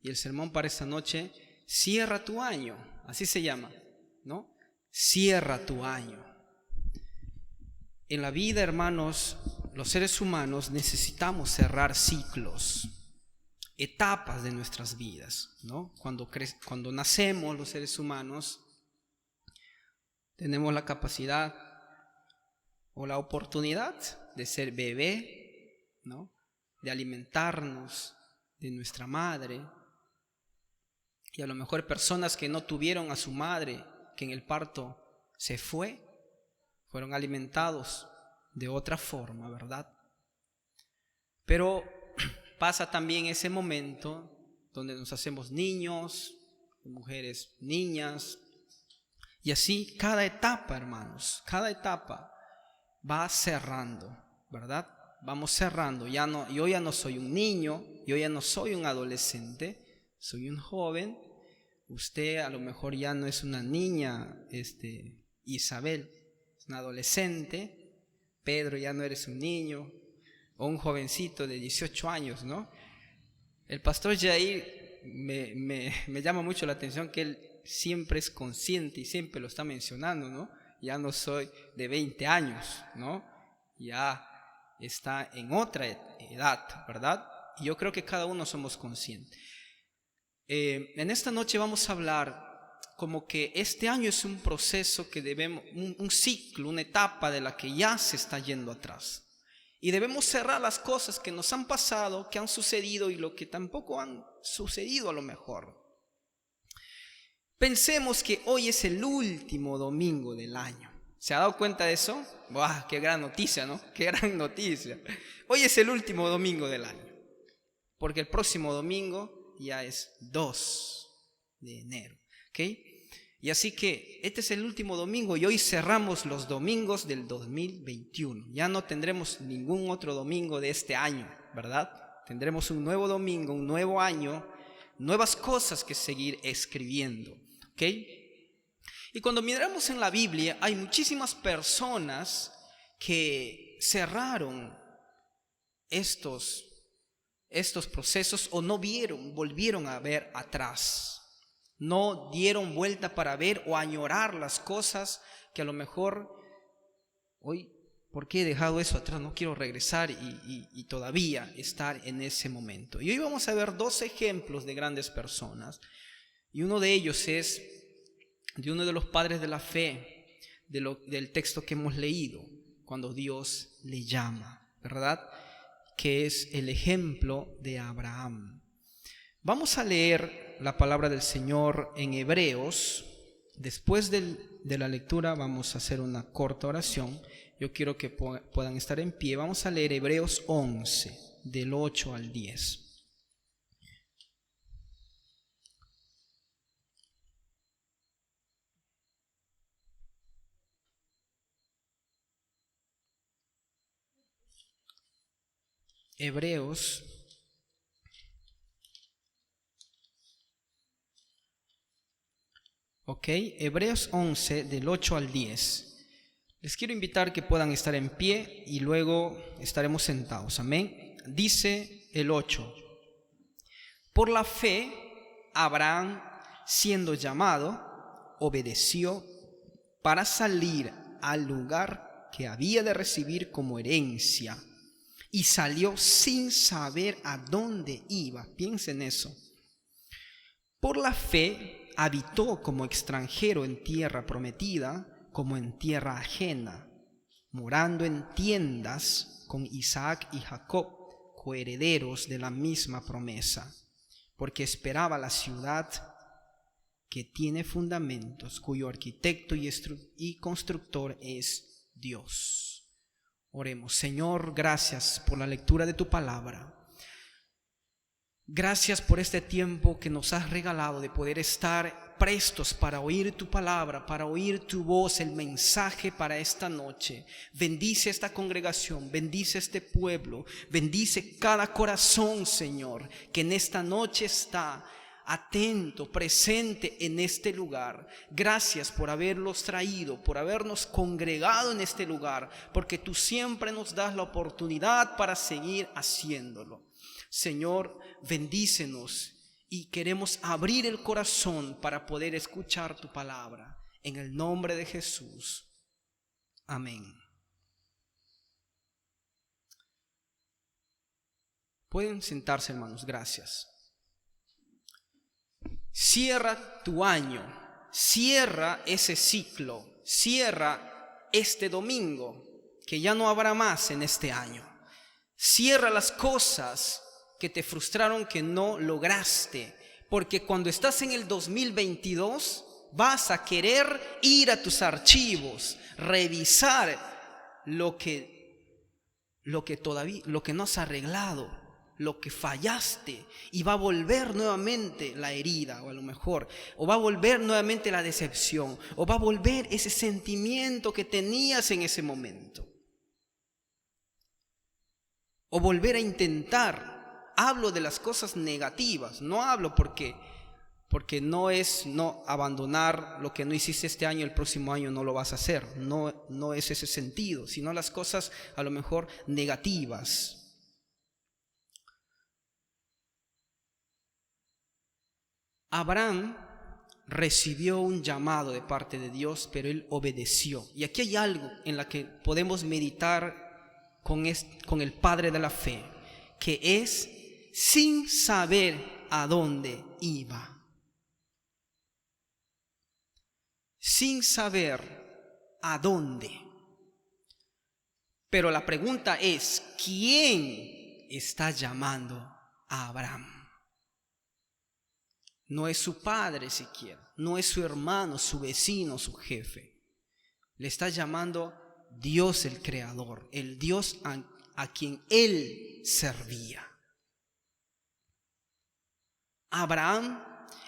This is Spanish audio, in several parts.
Y el sermón para esta noche, cierra tu año, así se llama, ¿no? Cierra tu año. En la vida, hermanos, los seres humanos necesitamos cerrar ciclos, etapas de nuestras vidas, ¿no? Cuando nacemos los seres humanos, tenemos la capacidad o la oportunidad de ser bebé, ¿no? De alimentarnos de nuestra madre. Y a lo mejor personas que no tuvieron a su madre, que en el parto se fue, fueron alimentados de otra forma, ¿verdad? Pero pasa también ese momento donde nos hacemos niños, mujeres niñas, y así cada etapa, hermanos, cada etapa va cerrando, ¿verdad? Vamos cerrando. Yo ya no soy un niño, yo ya no soy un adolescente, soy un joven. Usted a lo mejor ya no es una niña, Isabel, es una adolescente. Pedro, ya no eres un niño o un jovencito de 18 años, ¿no? El pastor Jair me llama mucho la atención que él siempre es consciente y siempre lo está mencionando, ¿no? Ya no soy de 20 años, ¿no? Ya está en otra edad, ¿verdad? Y yo creo que cada uno somos conscientes. En esta noche vamos a hablar como que este año es un proceso que debemos, un ciclo, una etapa de la que ya se está yendo atrás. Y debemos cerrar las cosas que nos han pasado, que han sucedido y lo que tampoco han sucedido a lo mejor. Pensemos que hoy es el último domingo del año. ¿Se ha dado cuenta de eso? ¡Buah! ¡Qué gran noticia!, ¿no? ¡Qué gran noticia! Hoy es el último domingo del año. Porque el próximo domingo ya es 2 de enero. ¿Ok? Y así que este es el último domingo y hoy cerramos los domingos del 2021. Ya no tendremos ningún otro domingo de este año, ¿verdad? Tendremos un nuevo domingo, un nuevo año, nuevas cosas que seguir escribiendo. ¿Ok? Y cuando miramos en la Biblia, hay muchísimas personas que cerraron estos procesos o no volvieron a ver atrás. No dieron vuelta para ver o añorar las cosas que a lo mejor hoy, ¿por qué he dejado eso atrás? No quiero regresar y todavía estar en ese momento. Y hoy vamos a ver 2 ejemplos de grandes personas. Y uno de ellos es de uno de los padres de la fe, del texto que hemos leído, cuando Dios le llama, ¿verdad? Que es el ejemplo de Abraham. Vamos a leer la palabra del Señor en Hebreos. Después de la lectura vamos a hacer una corta oración. Yo quiero que puedan estar en pie. Vamos a leer Hebreos 11, del 8 al 10. Hebreos Hebreos 11 del 8 al 10. Les quiero invitar que puedan estar en pie y luego estaremos sentados. Amén. Dice el 8. Por la fe, Abraham, siendo llamado, obedeció para salir al lugar que había de recibir como herencia. Y salió sin saber a dónde iba. Piensen eso. Por la fe habitó como extranjero en tierra prometida, como en tierra ajena, morando en tiendas con Isaac y Jacob, coherederos de la misma promesa, porque esperaba la ciudad que tiene fundamentos, cuyo arquitecto y constructor es Dios. Oremos. Señor, gracias por la lectura de tu palabra. Gracias por este tiempo que nos has regalado de poder estar prestos para oír tu palabra, para oír tu voz, el mensaje para esta noche. Bendice esta congregación, bendice este pueblo, bendice cada corazón, Señor, que en esta noche está atento, presente en este lugar. Gracias por haberlos traído, por habernos congregado en este lugar, porque tú siempre nos das la oportunidad para seguir haciéndolo. Señor, bendícenos y queremos abrir el corazón para poder escuchar tu palabra. En el nombre de Jesús. Amén. Pueden sentarse, hermanos. Gracias. Cierra tu año. Cierra ese ciclo. Cierra este domingo, que ya no habrá más en este año. Cierra las cosas que te frustraron, que no lograste, porque cuando estás en el 2022 vas a querer ir a tus archivos, revisar lo que no has arreglado, lo que fallaste, y va a volver nuevamente la herida, o a lo mejor, o va a volver nuevamente la decepción, o va a volver ese sentimiento que tenías en ese momento, o volver a intentar. Hablo de las cosas negativas, no hablo porque no es no abandonar lo que no hiciste este año, el próximo año no lo vas a hacer, no es ese sentido, sino las cosas a lo mejor negativas. Abraham recibió un llamado de parte de Dios, pero él obedeció. Y aquí hay algo en la que podemos meditar con el padre de la fe, que es sin saber a dónde iba. Sin saber a dónde. Pero la pregunta es, ¿quién está llamando a Abraham? No es su padre siquiera, no es su hermano, su vecino, su jefe. Le está llamando Dios el Creador, el Dios a quien él servía. Abraham,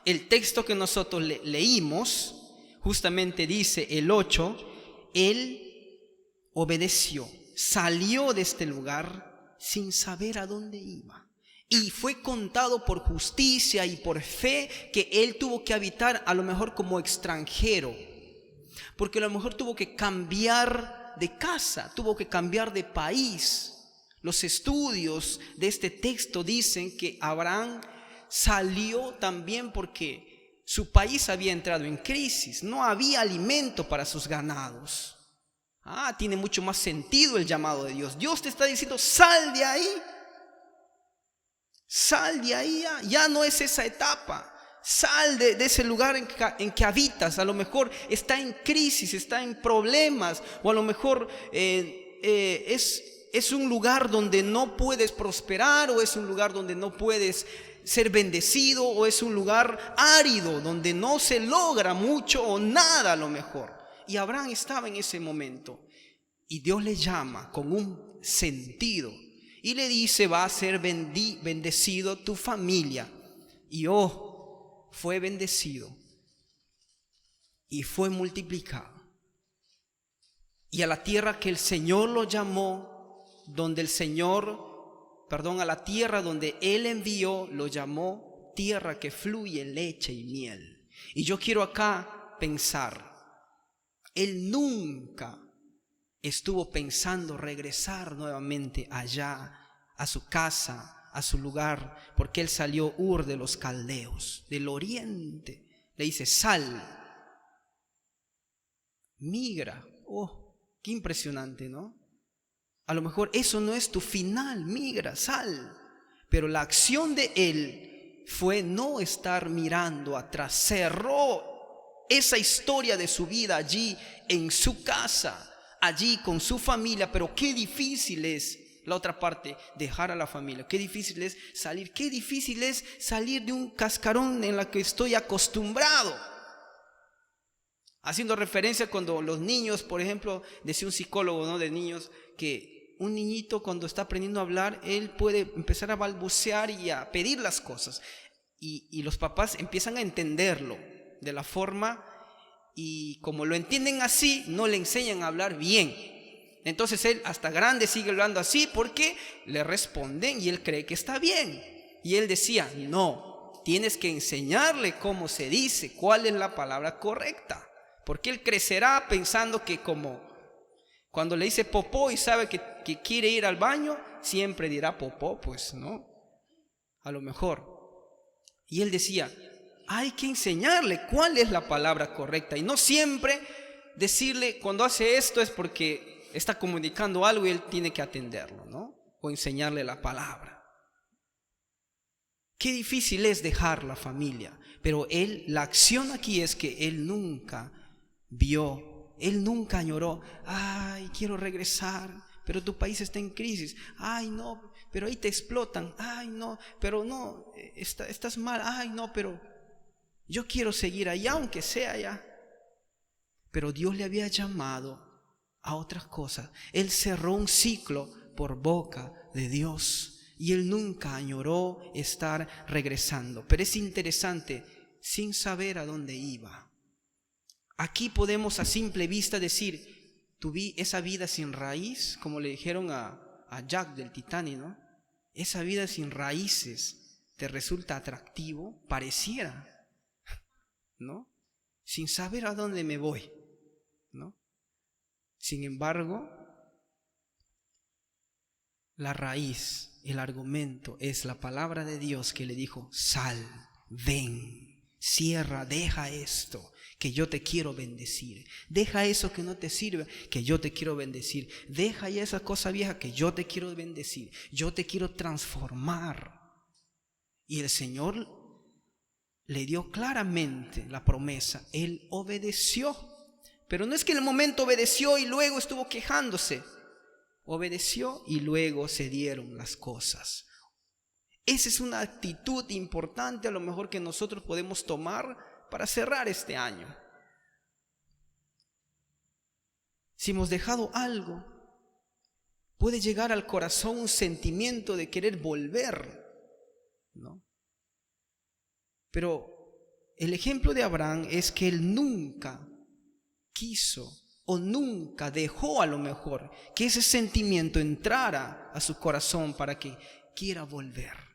el texto que nosotros leímos, justamente dice el 8, él obedeció, salió de este lugar sin saber a dónde iba. Y fue contado por justicia y por fe que él tuvo que habitar a lo mejor como extranjero, porque a lo mejor tuvo que cambiar de casa, tuvo que cambiar de país. Los estudios de este texto dicen que Abraham salió también porque su país había entrado en crisis, no había alimento para sus ganados. Tiene mucho más sentido el llamado de Dios. Dios te está diciendo, sal de ahí. Sal de ahí, ya no es esa etapa. Sal de ese lugar en que habitas. A lo mejor está en crisis, está en problemas, o a lo mejor es un lugar donde no puedes prosperar, o es un lugar donde no puedes ser bendecido, o es un lugar árido donde no se logra mucho o nada a lo mejor. Y Abraham estaba en ese momento, y Dios le llama con un sentido y le dice, va a ser bendecido tu familia. Y fue bendecido y fue multiplicado. Y a la tierra que el Señor lo llamó, a la tierra donde Él envió, lo llamó tierra que fluye leche y miel. Y yo quiero acá pensar, Él nunca estuvo pensando regresar nuevamente allá, a su casa, a su lugar, porque él salió Ur de los caldeos, del oriente. Le dice, sal, migra. Qué impresionante, ¿no? A lo mejor eso no es tu final, migra, sal. Pero la acción de él fue no estar mirando atrás. Cerró esa historia de su vida allí en su casa, allí con su familia. Pero qué difícil es la otra parte, dejar a la familia. Qué difícil es salir. Qué difícil es salir de un cascarón en la que estoy acostumbrado. Haciendo referencia cuando los niños, por ejemplo, decía un psicólogo, ¿no?, de niños, que un niñito cuando está aprendiendo a hablar, él puede empezar a balbucear y a pedir las cosas. Y los papás empiezan a entenderlo de la forma, y como lo entienden así, no le enseñan a hablar bien. Entonces él hasta grande sigue hablando así porque le responden y él cree que está bien. Y él decía, no, tienes que enseñarle cómo se dice, cuál es la palabra correcta. Porque él crecerá pensando que como cuando le dice popó y sabe que quiere ir al baño, siempre dirá popó, pues no, a lo mejor. Y él decía, hay que enseñarle cuál es la palabra correcta y no siempre decirle cuando hace esto es porque está comunicando algo y él tiene que atenderlo, ¿no? O enseñarle la palabra. Qué difícil es dejar la familia, pero la acción aquí es que él nunca vio, él nunca añoró, ay, quiero regresar, pero tu país está en crisis, ay, no, pero ahí te explotan, ay, no, pero no, estás mal, ay, no, pero yo quiero seguir allá, aunque sea allá. Pero Dios le había llamado a otras cosas. Él cerró un ciclo por boca de Dios. Y él nunca añoró estar regresando. Pero es interesante, sin saber a dónde iba. Aquí podemos a simple vista decir, esa vida sin raíz, como le dijeron a Jack del Titanic, ¿no? Esa vida sin raíces te resulta atractivo, pareciera, ¿no? Sin saber a dónde me voy, ¿no? Sin embargo, la raíz, el argumento es la palabra de Dios que le dijo, sal, ven, cierra, deja esto, que yo te quiero bendecir. Deja eso que no te sirve, que yo te quiero bendecir. Deja ya esa cosa vieja que yo te quiero bendecir. Yo te quiero transformar. Y el Señor le dio claramente la promesa. Él obedeció. Pero no es que en el momento obedeció y luego estuvo quejándose. Obedeció y luego se dieron las cosas. Esa es una actitud importante a lo mejor que nosotros podemos tomar para cerrar este año. Si hemos dejado algo, puede llegar al corazón un sentimiento de querer volver, ¿no? Pero el ejemplo de Abraham es que él nunca quiso o nunca dejó a lo mejor que ese sentimiento entrara a su corazón para que quiera volver.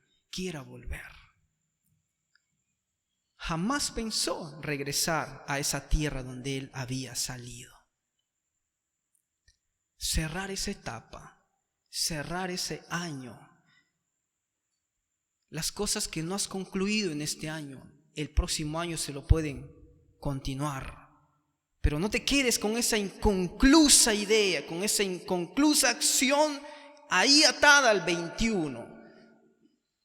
Jamás pensó regresar a esa tierra donde él había salido. Cerrar esa etapa, cerrar ese año. Las cosas que no has concluido en este año, el próximo año se lo pueden continuar. Pero no te quedes con esa inconclusa idea, con esa inconclusa acción ahí atada al 21.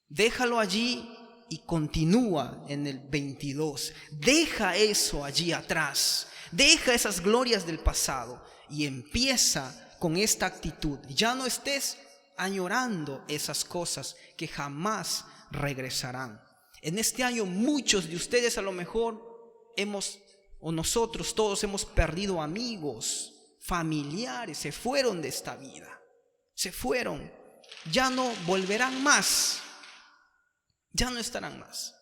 Déjalo allí y continúa en el 22. Deja eso allí atrás. Deja esas glorias del pasado y empieza con esta actitud. Ya no estés añorando esas cosas que jamás regresarán. En este año muchos de ustedes a lo mejor nosotros todos hemos perdido amigos, familiares, se fueron de esta vida. Se fueron. Ya no volverán más. Ya no estarán más.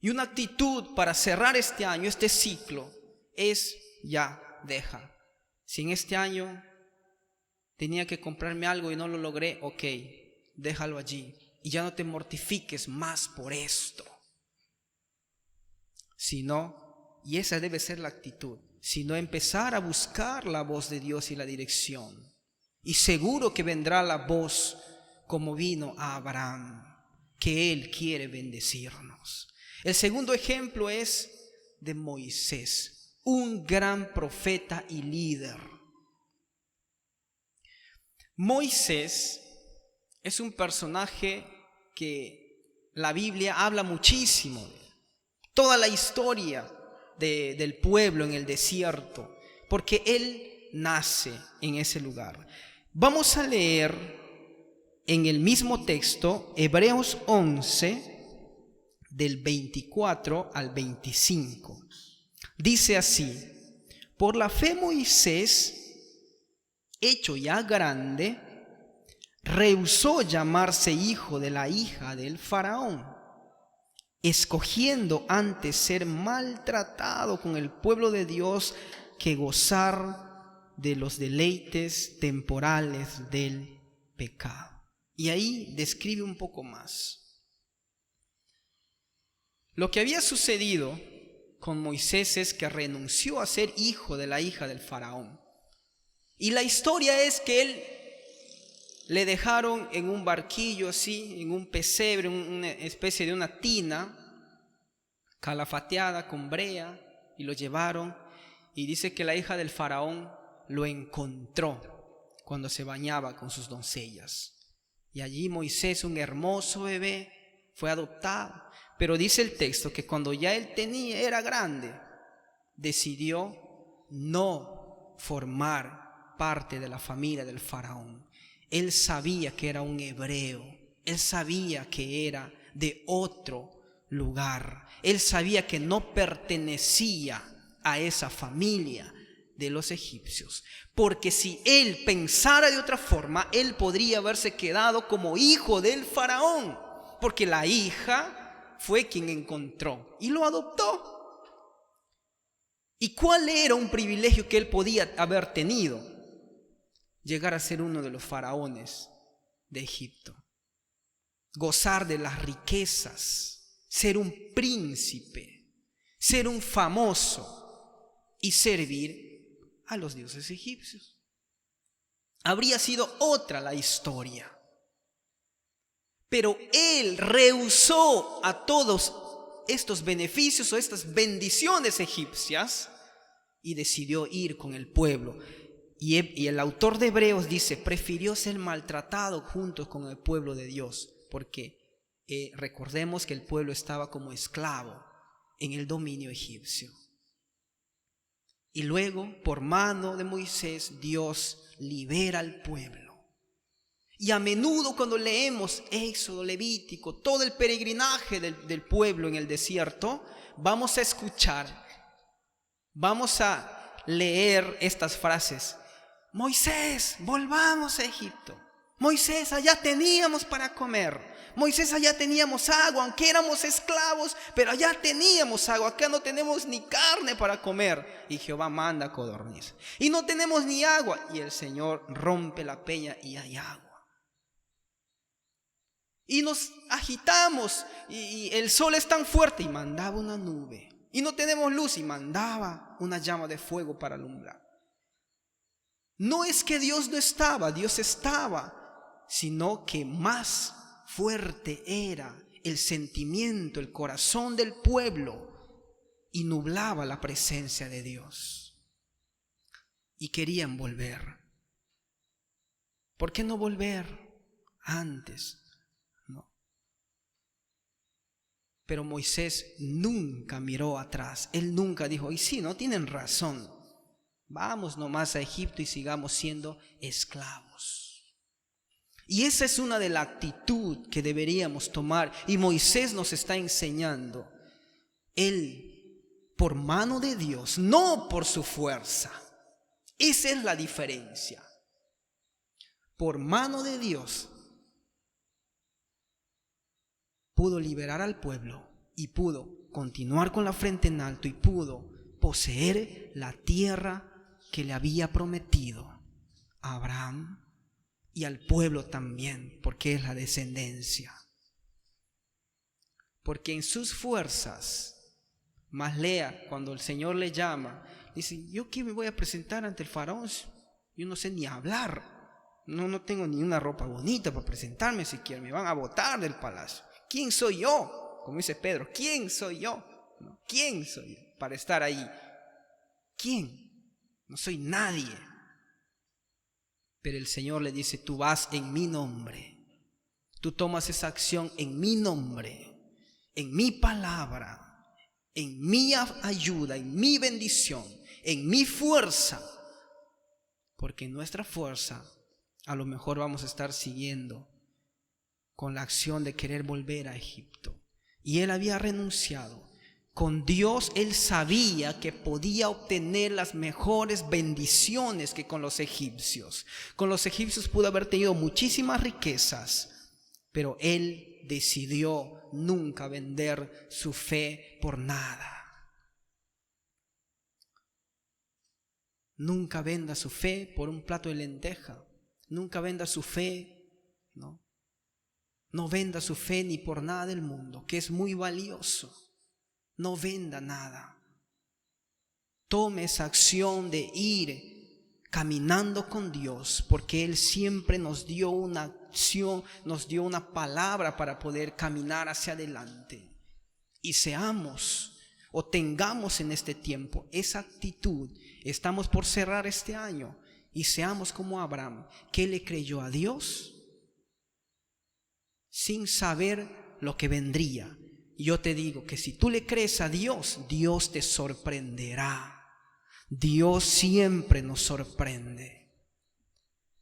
Y una actitud para cerrar este año, este ciclo, es ya, deja. Si en este año tenía que comprarme algo y no lo logré, ok, déjalo allí. Y ya no te mortifiques más por esto. Sino, y esa debe ser la actitud, sino empezar a buscar la voz de Dios y la dirección. Y seguro que vendrá la voz como vino a Abraham, que Él quiere bendecirnos. El segundo ejemplo es de Moisés, un gran profeta y líder. Moisés es un personaje que la Biblia habla muchísimo de él. Toda la historia del pueblo en el desierto, porque él nace en ese lugar. Vamos a leer en el mismo texto, Hebreos 11, del 24 al 25. Dice así: por la fe Moisés, hecho ya grande, rehusó llamarse hijo de la hija del faraón, escogiendo antes ser maltratado con el pueblo de Dios que gozar de los deleites temporales del pecado. Y ahí describe un poco más. Lo que había sucedido con Moisés es que renunció a ser hijo de la hija del faraón. Y la historia es que él le dejaron en un barquillo así, en un pesebre, una especie de una tina calafateada con brea, y lo llevaron. Y dice que la hija del faraón lo encontró cuando se bañaba con sus doncellas. Y allí Moisés, un hermoso bebé, fue adoptado. Pero dice el texto que cuando ya él era grande, decidió no formar parte de la familia del faraón. Él sabía que era un hebreo, él sabía que era de otro lugar, él sabía que no pertenecía a esa familia de los egipcios, porque si él pensara de otra forma, él podría haberse quedado como hijo del faraón, porque la hija fue quien encontró y lo adoptó. ¿Y cuál era un privilegio que él podía haber tenido? Llegar a ser uno de los faraones de Egipto, gozar de las riquezas, ser un príncipe, ser un famoso y servir a los dioses egipcios. Habría sido otra la historia. Pero él rehusó a todos estos beneficios o estas bendiciones egipcias y decidió ir con el pueblo. Y el autor de Hebreos dice, prefirió ser maltratado junto con el pueblo de Dios, porque recordemos que el pueblo estaba como esclavo en el dominio egipcio. Y luego, por mano de Moisés, Dios libera al pueblo. Y a menudo cuando leemos Éxodo, Levítico, todo el peregrinaje del pueblo en el desierto, vamos a escuchar, vamos a leer estas frases. Moisés, volvamos a Egipto. Moisés, allá teníamos para comer. Moisés, allá teníamos agua, aunque éramos esclavos, pero allá teníamos agua. Acá no tenemos ni carne para comer. Y Jehová manda codorniz. Y no tenemos ni agua. Y el Señor rompe la peña y hay agua. Y nos agitamos y el sol es tan fuerte y mandaba una nube. Y no tenemos luz y mandaba una llama de fuego para alumbrar. No es que Dios no estaba, Dios estaba, sino que más fuerte era el sentimiento, el corazón del pueblo y nublaba la presencia de Dios. Y querían volver. ¿Por qué no volver antes? No. Pero Moisés nunca miró atrás, él nunca dijo, y sí, no tienen razón. Vamos nomás a Egipto y sigamos siendo esclavos. Y esa es una de la actitud que deberíamos tomar. Y Moisés nos está enseñando. Él, por mano de Dios, no por su fuerza. Esa es la diferencia. Por mano de Dios, pudo liberar al pueblo y pudo continuar con la frente en alto y pudo poseer la tierra que le había prometido a Abraham y al pueblo también, porque es la descendencia. Porque en sus fuerzas, más lea cuando el Señor le llama, dice, ¿yo qué me voy a presentar ante el faraón? Yo no sé ni hablar, no tengo ni una ropa bonita para presentarme siquiera, me van a botar del palacio. ¿Quién soy yo? Como dice Pedro, ¿quién soy yo? ¿Quién soy yo para estar ahí? ¿Quién? No soy nadie. Pero el Señor le dice, tú vas en mi nombre. Tú tomas esa acción en mi nombre, en mi palabra, en mi ayuda, en mi bendición, en mi fuerza. Porque en nuestra fuerza a lo mejor vamos a estar siguiendo con la acción de querer volver a Egipto. Y él había renunciado. Con Dios él sabía que podía obtener las mejores bendiciones que con los egipcios. Con los egipcios pudo haber tenido muchísimas riquezas, pero él decidió nunca vender su fe por nada. Nunca venda su fe por un plato de lenteja. Nunca venda su fe, ¿no? No venda su fe ni por nada del mundo, que es muy valioso. No venda nada. Tome esa acción de ir caminando con Dios, porque Él siempre nos dio una acción, nos dio una palabra para poder caminar hacia adelante. Y seamos o tengamos en este tiempo esa actitud. Estamos por cerrar este año y seamos como Abraham, que le creyó a Dios sin saber lo que vendría. Yo te digo que si tú le crees a Dios, Dios te sorprenderá. Dios siempre nos sorprende.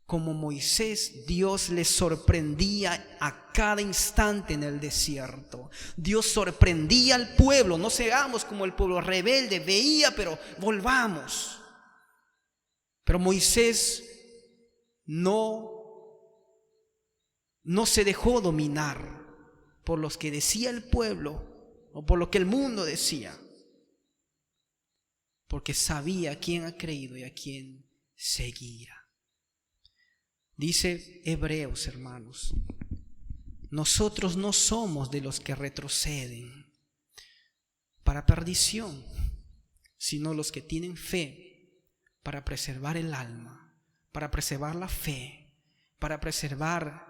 Como Moisés, Dios le sorprendía a cada instante en el desierto. Dios sorprendía al pueblo. No seamos como el pueblo rebelde, veía, pero volvamos. Pero Moisés no se dejó dominar por lo que decía el pueblo o por lo que el mundo decía, porque sabía a quién ha creído y a quién seguía. Dice Hebreos, hermanos, nosotros no somos de los que retroceden para perdición, sino los que tienen fe para preservar el alma, para preservar la fe, para preservar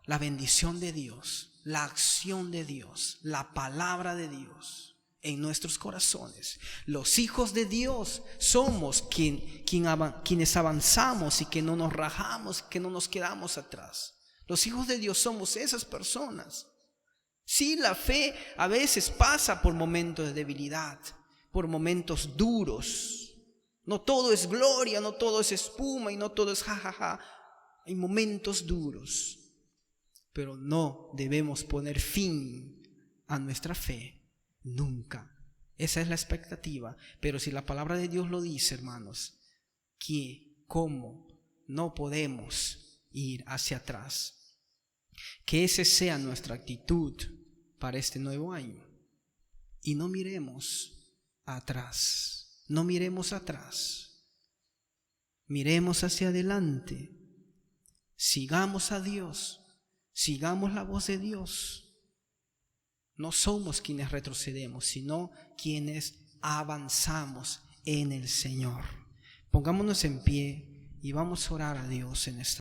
la bendición de Dios, la acción de Dios, la palabra de Dios en nuestros corazones. Los hijos de Dios somos quienes avanzamos y que no nos rajamos, que no nos quedamos atrás. Los hijos de Dios somos esas personas. Sí, la fe a veces pasa por momentos de debilidad, por momentos duros. No todo es gloria, no todo es espuma y no todo es jajaja. Hay momentos duros. Pero no debemos poner fin a nuestra fe, nunca. Esa es la expectativa. Pero si la palabra de Dios lo dice, hermanos, ¿cómo no podemos ir hacia atrás? Que esa sea nuestra actitud para este nuevo año. Y no miremos atrás, no miremos atrás. Miremos hacia adelante. Sigamos a Dios. Sigamos la voz de Dios. No somos quienes retrocedemos, sino quienes avanzamos en el Señor. Pongámonos en pie y vamos a orar a Dios en esta